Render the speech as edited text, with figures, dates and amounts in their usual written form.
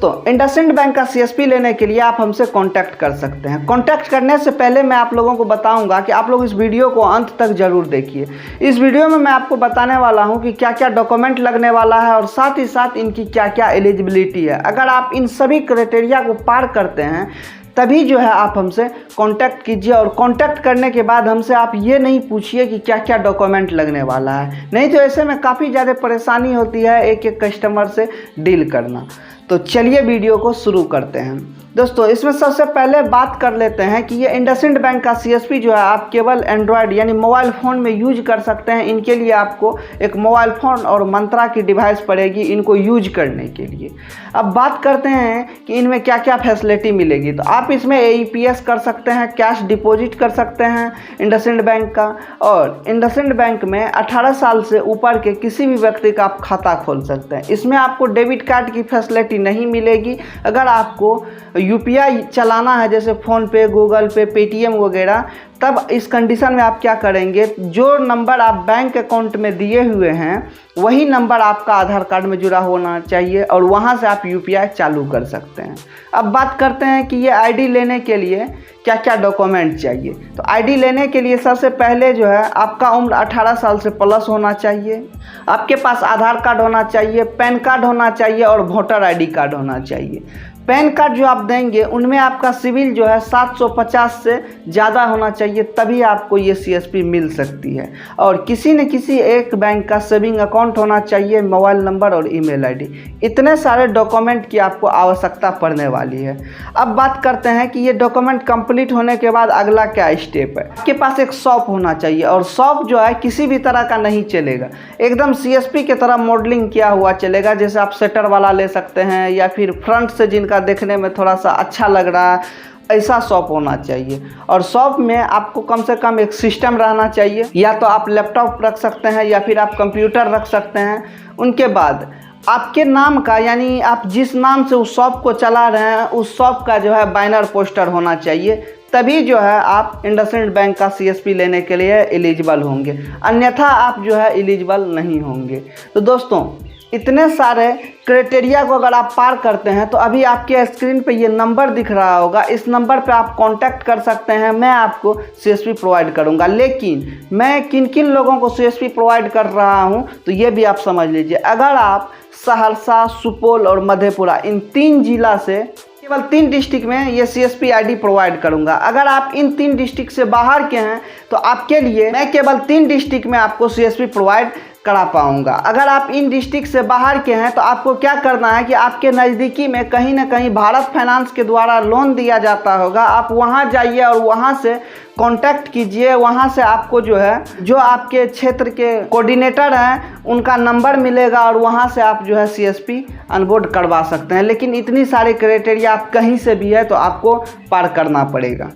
तो इंडसइंड बैंक का सीएसपी लेने के लिए आप हमसे कांटेक्ट कर सकते हैं। कांटेक्ट करने से पहले मैं आप लोगों को बताऊंगा कि आप लोग इस वीडियो को अंत तक जरूर देखिए। इस वीडियो में मैं आपको बताने वाला हूं कि क्या क्या डॉक्यूमेंट लगने वाला है और साथ ही साथ इनकी क्या क्या एलिजिबिलिटी है। अगर आप इन सभी क्राइटेरिया को पार करते हैं तभी जो है आप हमसे कांटेक्ट कीजिए। और कांटेक्ट करने के बाद हमसे आप ये नहीं पूछिए कि क्या क्या डॉक्यूमेंट लगने वाला है, नहीं तो ऐसे में काफ़ी ज़्यादा परेशानी होती है एक एक कस्टमर से डील करना। तो चलिए वीडियो को शुरू करते हैं। दोस्तों इसमें सबसे पहले बात कर लेते हैं कि ये इंडसइंड बैंक का सीएसपी जो है आप केवल एंड्रॉयड यानी मोबाइल फ़ोन में यूज कर सकते हैं। इनके लिए आपको एक मोबाइल फ़ोन और मंत्रा की डिवाइस पड़ेगी इनको यूज करने के लिए। अब बात करते हैं कि इनमें क्या क्या फैसिलिटी मिलेगी। तो आप इसमें AEPS कर सकते हैं, कैश डिपॉजिट कर सकते हैं इंडसइंड बैंक का, और इंडसइंड बैंक में 18 साल से ऊपर के किसी भी व्यक्ति का आप खाता खोल सकते हैं। इसमें आपको डेबिट कार्ड की फैसिलिटी नहीं मिलेगी। अगर आपको UPI चलाना है जैसे फ़ोनपे, गूगल पे, पेटीएम वगैरह, तब इस कंडीशन में आप क्या करेंगे, जो नंबर आप बैंक अकाउंट में दिए हुए हैं वही नंबर आपका आधार कार्ड में जुड़ा होना चाहिए और वहां से आप UPI चालू कर सकते हैं। अब बात करते हैं कि ये ID लेने के लिए क्या क्या डॉक्यूमेंट चाहिए। तो ID लेने के लिए सबसे पहले जो है आपका उम्र 18 साल से प्लस होना चाहिए, आपके पास आधार कार्ड होना चाहिए, पैन कार्ड होना चाहिए और वोटर ID कार्ड होना चाहिए। पैन कार्ड जो आप देंगे उनमें आपका सिविल जो है 750 से ज़्यादा होना चाहिए, तभी आपको ये CSP मिल सकती है। और किसी न किसी एक बैंक का सेविंग अकाउंट होना चाहिए, मोबाइल नंबर और ईमेल ID। इतने सारे डॉक्यूमेंट की आपको आवश्यकता पड़ने वाली है। अब बात करते हैं कि ये डॉक्यूमेंट कंप्लीट होने के बाद अगला क्या स्टेप है। आपके पास एक शॉप होना चाहिए और शॉप जो है किसी भी तरह का नहीं चलेगा, एकदम CSP की तरह मॉडलिंग किया हुआ चलेगा। जैसे आप शटर वाला ले सकते हैं या फिर फ्रंट से जिनका देखने में थोड़ा सा अच्छा लग रहा है, ऐसा शॉप होना चाहिए। और शॉप में आपको कम से कम एक सिस्टम रहना चाहिए, या तो आप लैपटॉप रख सकते हैं या फिर आप कंप्यूटर रख सकते हैं। उनके बाद आपके नाम का यानी आप जिस नाम से उस शॉप को चला रहे हैं उस शॉप का जो है बैनर पोस्टर होना चाहिए, तभी जो है आप इंडसइंड बैंक का CSP लेने के लिए एलिजिबल होंगे, अन्यथा आप जो है एलिजिबल नहीं होंगे। तो दोस्तों इतने सारे क्राइटेरिया को अगर आप पार करते हैं तो अभी आपके स्क्रीन पे ये नंबर दिख रहा होगा, इस नंबर पे आप कांटेक्ट कर सकते हैं। मैं आपको CSP प्रोवाइड करूंगा, लेकिन मैं किन किन लोगों को CSP प्रोवाइड कर रहा हूं तो ये भी आप समझ लीजिए। अगर आप सहरसा, सुपौल और मधेपुरा इन 3 जिला से केवल 3 डिस्ट्रिक्ट में ये CSP ID प्रोवाइड करूंगा। अगर आप इन 3 डिस्ट्रिक्ट से बाहर के हैं तो आपके लिए मैं केवल 3 डिस्ट्रिक्ट में आपको CSP प्रोवाइड करा पाऊंगा। अगर आप इन डिस्ट्रिक्ट से बाहर के हैं तो आपको क्या करना है कि आपके नज़दीकी में कहीं ना कहीं भारत फाइनेंस के द्वारा लोन दिया जाता होगा, आप वहां जाइए और वहां से कांटेक्ट कीजिए। वहां से आपको जो है जो आपके क्षेत्र के कोऑर्डिनेटर हैं उनका नंबर मिलेगा और वहां से आप जो है CSP अनबोर्ड करवा सकते हैं। लेकिन इतनी सारी क्राइटेरिया आप कहीं से भी है तो आपको पार करना पड़ेगा।